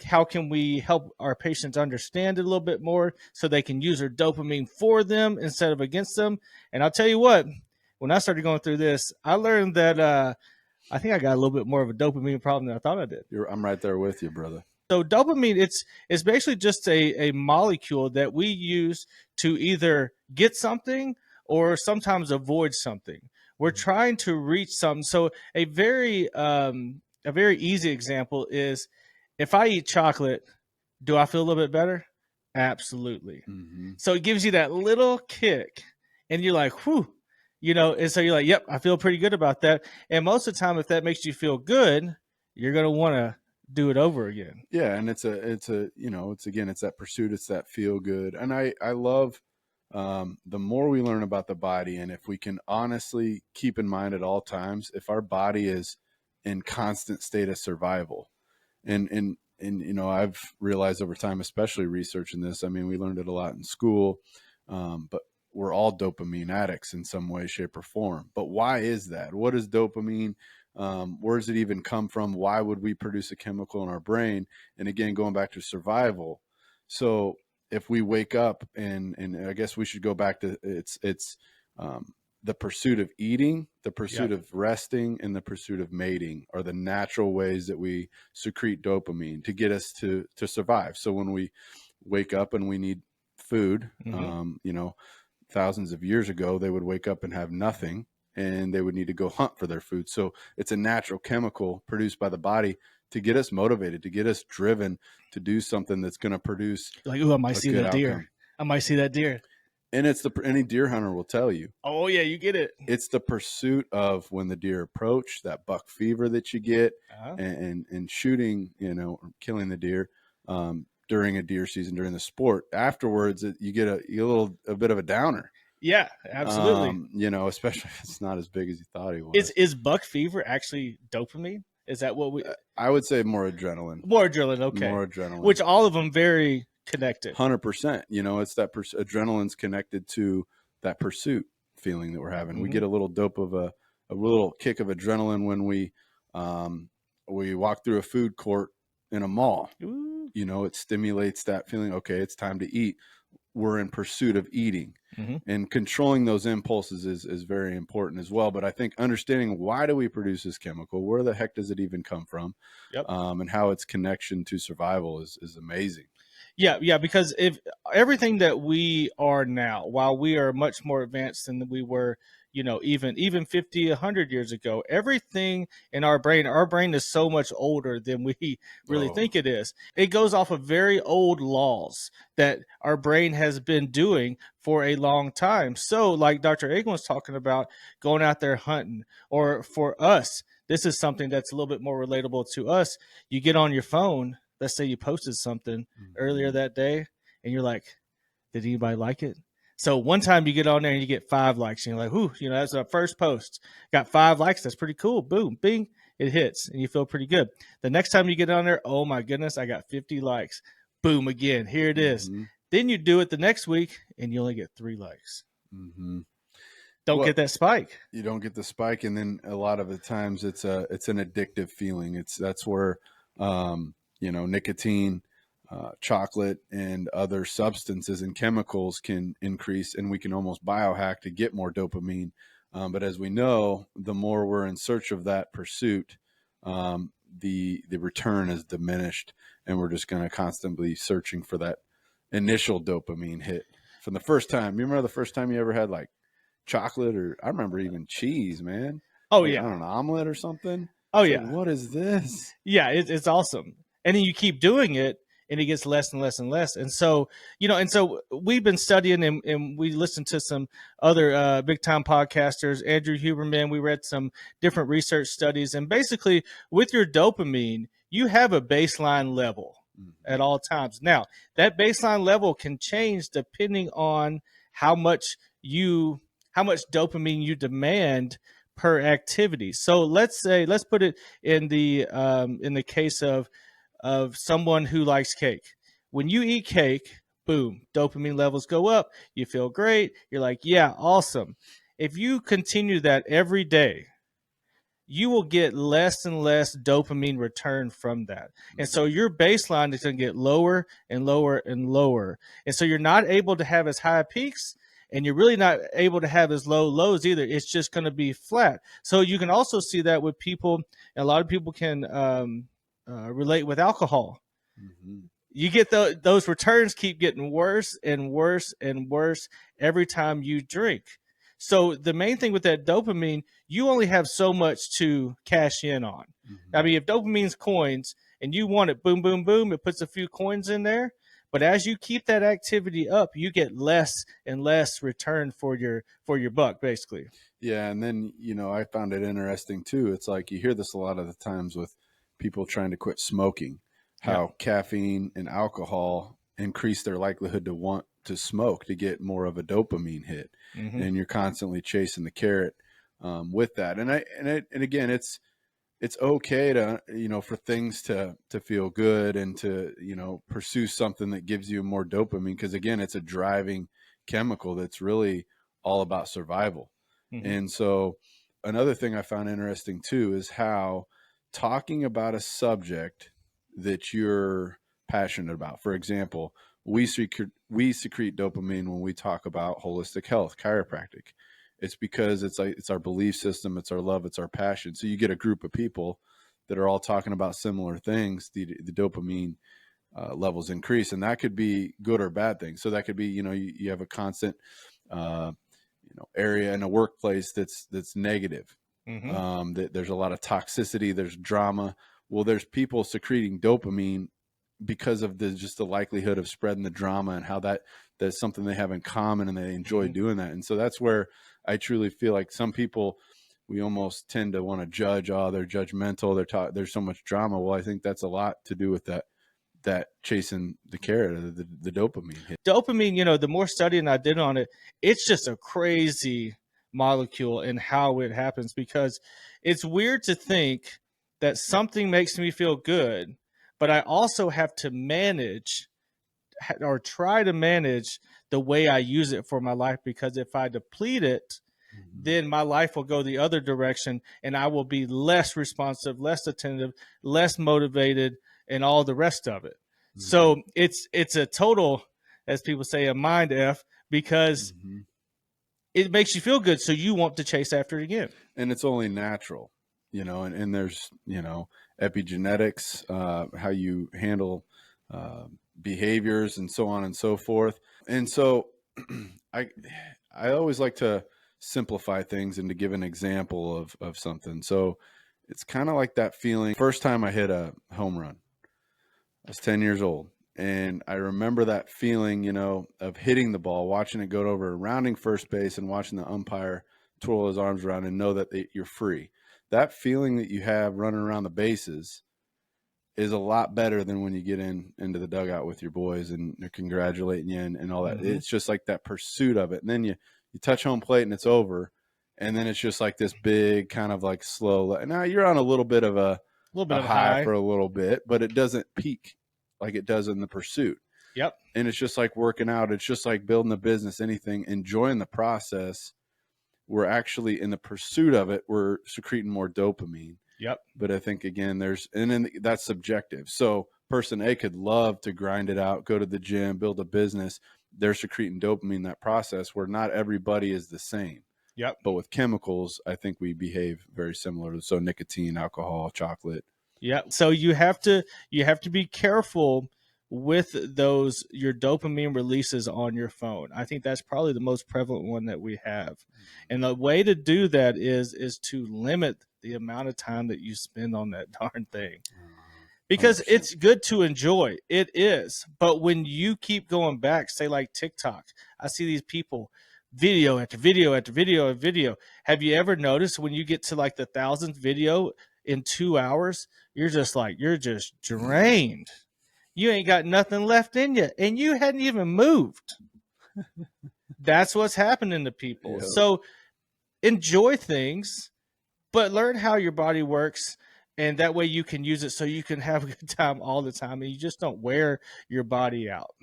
how can we help our patients understand it a little bit more so they can use their dopamine for them instead of against them. And I'll tell you what, when I started going through this, I learned that I think I got a little bit more of a dopamine problem than I thought I did. I'm right there with you, brother. So dopamine, it's basically just a molecule that we use to either get something or sometimes avoid something. We're trying to reach something. So a very easy example is if I eat chocolate, do I feel a little bit better? Absolutely. Mm-hmm. So it gives you that little kick, and you're like, whew, and so you're like, yep, I feel pretty good about that. And most of the time, if that makes you feel good, you're going to want to do it over again. Yeah. And it's that pursuit, it's that feel good. And I love, the more we learn about the body, and if we can honestly keep in mind at all times, if our body is in constant state of survival, and I've realized over time, especially researching this, I mean, we learned it a lot in school, but we're all dopamine addicts in some way, shape, or form. But why is that? What is dopamine? Where does it even come from? Why would we produce a chemical in our brain? And again, going back to survival. So if we wake up and I guess we should go back to it's the pursuit of eating, the pursuit of resting, and the pursuit of mating are the natural ways that we secrete dopamine to get us to survive. So when we wake up and we need food, thousands of years ago, they would wake up and have nothing, and they would need to go hunt for their food. So it's a natural chemical produced by the body to get us motivated, to get us driven to do something that's going to produce. Like, oh, I might see that deer. I might see that deer. And it's any deer hunter will tell you. Oh yeah, you get it. It's the pursuit of when the deer approach, that buck fever that you get, and shooting, killing the deer during a deer season, during the sport. Afterwards, you get a bit of a downer. Yeah, absolutely. Especially if it's not as big as you thought he was. Is buck fever actually dopamine? Is that what we? I would say more adrenaline. More adrenaline, okay. More adrenaline. Which all of them very connected. 100%. It's that adrenaline's connected to that pursuit feeling that we're having. Mm-hmm. We get a little dope of a little kick of adrenaline when we walk through a food court in a mall. Ooh. It stimulates that feeling. Okay, it's time to eat. We're in pursuit of eating, and controlling those impulses is very important as well. But I think understanding why do we produce this chemical, where the heck does it even come from, and how its connection to survival is amazing. Yeah, because if everything that we are now, while we are much more advanced than we were, even 50, 100 years ago, everything in our brain is so much older than we really think it is. It goes off of very old laws that our brain has been doing for a long time. So like Dr. Egan was talking about, going out there hunting, or for us, this is something that's a little bit more relatable to us. You get on your phone, let's say you posted something earlier that day, and you're like, did anybody like it? So one time you get on there and you get 5 likes, and you're like, whoo, that's our first post. Got 5 likes. That's pretty cool. Boom, bing, it hits, and you feel pretty good. The next time you get on there, oh my goodness, I got 50 likes. Boom, again, here it is. Then you do it the next week, and you only get 3 likes. Don't get that spike. You don't get the spike, and then a lot of the times it's an addictive feeling. That's where nicotine, chocolate, and other substances and chemicals can increase, and we can almost biohack to get more dopamine. But as we know, the more we're in search of that pursuit, the return is diminished, and we're just going to constantly searching for that initial dopamine hit from the first time. You remember the first time you ever had like chocolate, or I remember even cheese, man. Oh yeah, on an omelet or something. Oh it's yeah, like, what is this? Yeah, it's awesome. And then you keep doing it, and it gets less and less and less. And so, we've been studying, and we listened to some other big time podcasters, Andrew Huberman. We read some different research studies, and basically with your dopamine, you have a baseline level at all times. Now, that baseline level can change depending on how much dopamine you demand per activity. So let's put it in the case of someone who likes cake. When you eat cake, boom, dopamine levels go up. You feel great. You're like, yeah, awesome. If you continue that every day, you will get less and less dopamine return from that. And so Mhm. your baseline is going to get lower and lower and lower. And so you're not able to have as high peaks, and you're really not able to have as low lows either. It's just going to be flat. So you can also see that with people, and a lot of people can relate with alcohol. Mhm. You get those returns keep getting worse and worse and worse every time you drink. So the main thing with that dopamine, you only have so much to cash in on. I Mhm. mean, if dopamine's coins and you want it, boom, boom, boom, it puts a few coins in there. But as you keep that activity up, you get less and less return for your buck, basically. Yeah, and then, I found it interesting too. It's like you hear this a lot of the times with people trying to quit smoking, Yeah. how caffeine and alcohol increase their likelihood to want to smoke to get more of a dopamine hit, Mm-hmm. and you're constantly chasing the carrot with that. And again, it's okay to, for things to feel good and to, pursue something that gives you more dopamine, because again, it's a driving chemical that's really all about survival. Mm-hmm. And so another thing I found interesting too is how talking about a subject that you're passionate about, for example, we secrete dopamine when we talk about holistic health, chiropractic. It's because it's our belief system, it's our love, it's our passion. So you get a group of people that are all talking about similar things, the dopamine levels increase, and that could be good or bad things. So that could be, you have a constant uh, area in a workplace that's negative. Mm-hmm. That there's a lot of toxicity, there's drama. Well, there's people secreting dopamine because of just the likelihood of spreading the drama, and how that's something they have in common, and they enjoy Mm-hmm. doing that. And so that's where I truly feel like some people, we almost tend to want to judge. Oh, they're judgmental, there's so much drama. Well, I think that's a lot to do with that chasing the carrot, the dopamine hit. Dopamine, the more studying I did on it, it's just a crazy molecule in how it happens, because it's weird to think that something makes me feel good, but I also have to manage or try to manage the way I use it for my life, because if I deplete it, Mhm. then my life will go the other direction and I will be less responsive, less attentive, less motivated, and all the rest of it. Mhm. So it's a total, as people say, a mind F, because Mhm. it makes you feel good. So you want to chase after it again. And it's only natural, and there's, epigenetics, how you handle uh, behaviors and so on and so forth. And so I, I always like to simplify things and to give an example of something. So it's kind of like that feeling. First time I hit a home run, I was 10 years old. And I remember that feeling, of hitting the ball, watching it go over, rounding first base, and watching the umpire twirl his arms around and know that you're free. That feeling that you have running around the bases is a lot better than when you get into the dugout with your boys and they're congratulating you and all that. Mm-hmm. It's just like that pursuit of it. And then you touch home plate and it's over. And then it's just like this big kind of like slow. Now you're on a little bit of A little bit a of a high high. for a little bit, but it doesn't peak like it does in the pursuit. Yep. And it's just like working out. It's just like building a business, anything, enjoying the process. We're actually in the pursuit of it, we're secreting more dopamine. Yep. But I think again, and then that's subjective. So person A could love to grind it out, go to the gym, build a business. They're secreting dopamine in that process, where not everybody is the same. Yep. But with chemicals, I think we behave very similar. So nicotine, alcohol, chocolate. Yeah. So you have to be careful with those your dopamine releases on your phone. I think that's probably the most prevalent one that we have. And the way to do that is to limit the amount of time that you spend on that darn thing. Because 100%. it's good to enjoy. It is. But when you keep going back, say like TikTok, I see these people video after video after video after video. Have you ever noticed when you get to like the thousandth video in 2 hours, you're just drained. You ain't got nothing left in you, and you hadn't even moved. That's what's happening to people. Yeah. So enjoy things, but learn how your body works, and that way you can use it so you can have a good time all the time and you just don't wear your body out.